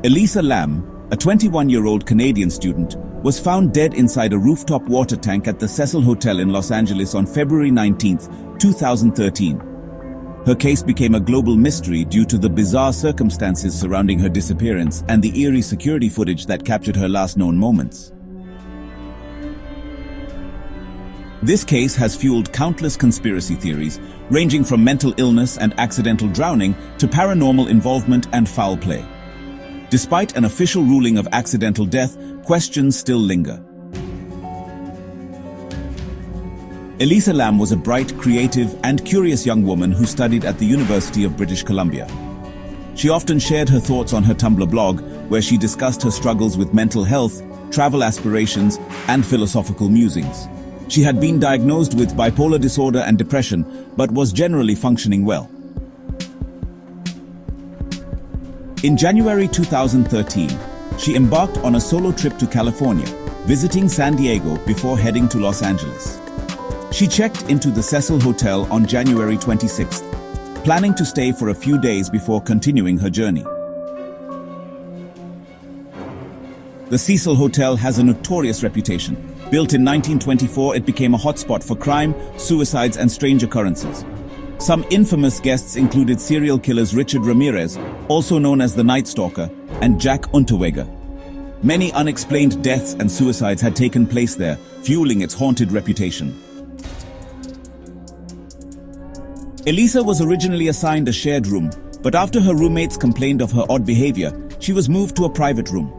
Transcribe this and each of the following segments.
Elisa Lam, a 21-year-old Canadian student, was found dead inside a rooftop water tank at the Cecil Hotel in Los Angeles on February 19, 2013. Her case became a global mystery due to the bizarre circumstances surrounding her disappearance and the eerie security footage that captured her last known moments. This case has fueled countless conspiracy theories, ranging from mental illness and accidental drowning to paranormal involvement and foul play. Despite an official ruling of accidental death, questions still linger. Elisa Lam was a bright, creative, and curious young woman who studied at the University of British Columbia. She often shared her thoughts on her Tumblr blog, where she discussed her struggles with mental health, travel aspirations, and philosophical musings. She had been diagnosed with bipolar disorder and depression, but was generally functioning well. In January 2013, she embarked on a solo trip to California, visiting San Diego before heading to Los Angeles. She checked into the Cecil Hotel on January 26th, planning to stay for a few days before continuing her journey. The Cecil Hotel has a notorious reputation. Built in 1924, it became a hotspot for crime, suicides, and strange occurrences. Some infamous guests included serial killers Richard Ramirez, also known as the Night Stalker, and Jack Unterweger. Many unexplained deaths and suicides had taken place there, fueling its haunted reputation. Elisa was originally assigned a shared room, but after her roommates complained of her odd behavior, she was moved to a private room.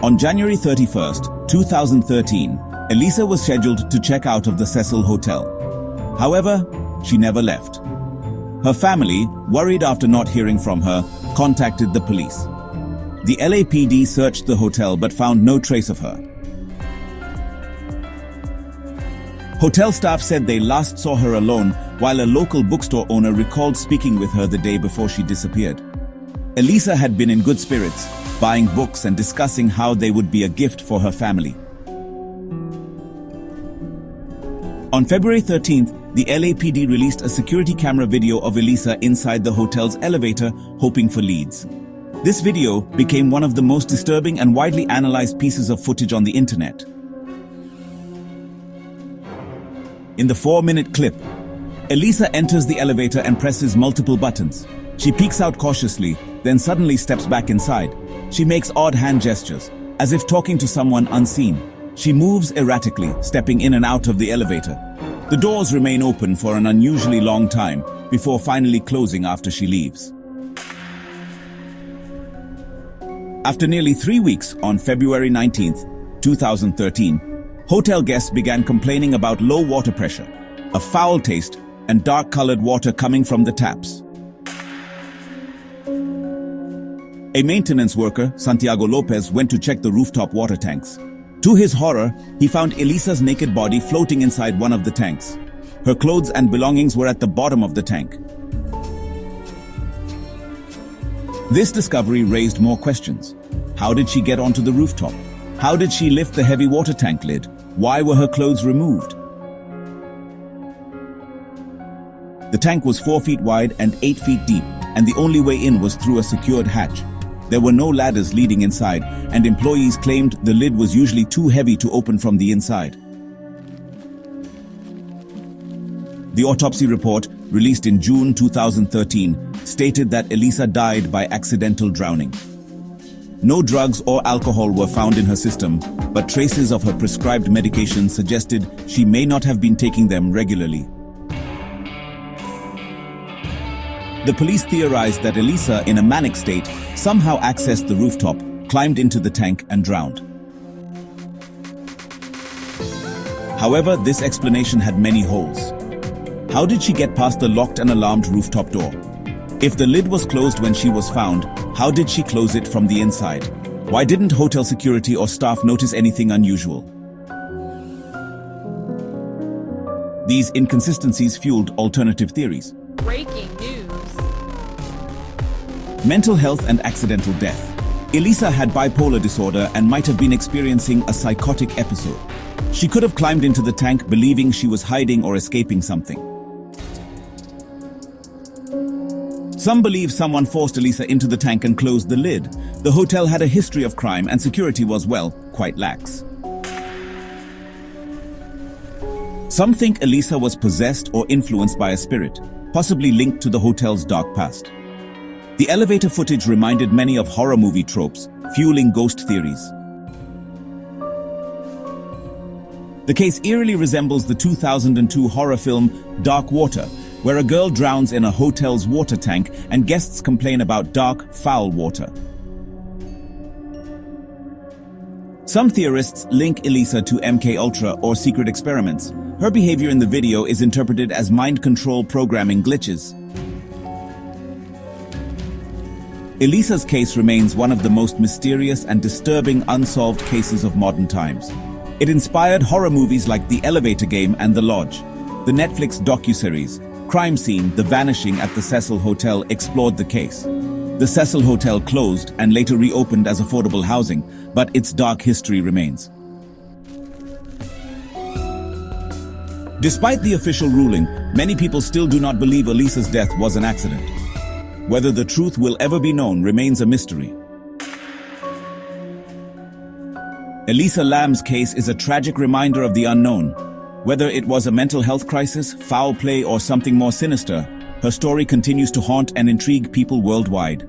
On January 31, 2013, Elisa was scheduled to check out of the Cecil Hotel. However, she never left. Her family, worried after not hearing from her, contacted the police. The LAPD searched the hotel but found no trace of her. Hotel staff said they last saw her alone, while a local bookstore owner recalled speaking with her the day before she disappeared. Elisa had been in good spirits, buying books and discussing how they would be a gift for her family. On February 13th, the LAPD released a security camera video of Elisa inside the hotel's elevator, hoping for leads. This video became one of the most disturbing and widely analyzed pieces of footage on the internet. In the 4-minute clip, Elisa enters the elevator and presses multiple buttons. She peeks out cautiously, then suddenly steps back inside. She makes odd hand gestures, as if talking to someone unseen. She moves erratically, stepping in and out of the elevator. The doors remain open for an unusually long time, before finally closing after she leaves. After nearly 3 weeks, on February 19, 2013, hotel guests began complaining about low water pressure, a foul taste, and dark-colored water coming from the taps. A maintenance worker, Santiago Lopez, went to check the rooftop water tanks. To his horror, he found Elisa's naked body floating inside one of the tanks. Her clothes and belongings were at the bottom of the tank. This discovery raised more questions. How did she get onto the rooftop? How did she lift the heavy water tank lid? Why were her clothes removed? The tank was 4 feet wide and 8 feet deep, and the only way in was through a secured hatch. There were no ladders leading inside, and employees claimed the lid was usually too heavy to open from the inside. The autopsy report, released in June 2013, stated that Elisa died by accidental drowning. No drugs or alcohol were found in her system, but traces of her prescribed medication suggested she may not have been taking them regularly. The police theorized that Elisa, in a manic state, somehow accessed the rooftop, climbed into the tank, and drowned. However, this explanation had many holes. How did she get past the locked and alarmed rooftop door? If the lid was closed when she was found, how did she close it from the inside? Why didn't hotel security or staff notice anything unusual? These inconsistencies fueled alternative theories. Breaking news. Mental health and accidental death. Elisa had bipolar disorder and might have been experiencing a psychotic episode. She could have climbed into the tank believing she was hiding or escaping something. Some believe someone forced Elisa into the tank and closed the lid. The hotel had a history of crime and security was, well, quite lax. Some think Elisa was possessed or influenced by a spirit, possibly linked to the hotel's dark past. The elevator footage reminded many of horror movie tropes, fueling ghost theories. The case eerily resembles the 2002 horror film Dark Water, where a girl drowns in a hotel's water tank and guests complain about dark, foul water. Some theorists link Elisa to MKUltra or secret experiments. Her behavior in the video is interpreted as mind control programming glitches. Elisa's case remains one of the most mysterious and disturbing unsolved cases of modern times. It inspired horror movies like The Elevator Game and The Lodge. The Netflix docuseries, Crime Scene: The Vanishing at the Cecil Hotel explored the case. The Cecil Hotel closed and later reopened as affordable housing, but its dark history remains. Despite the official ruling, many people still do not believe Elisa's death was an accident. Whether the truth will ever be known remains a mystery. Elisa Lam's case is a tragic reminder of the unknown. Whether it was a mental health crisis, foul play, or something more sinister, her story continues to haunt and intrigue people worldwide.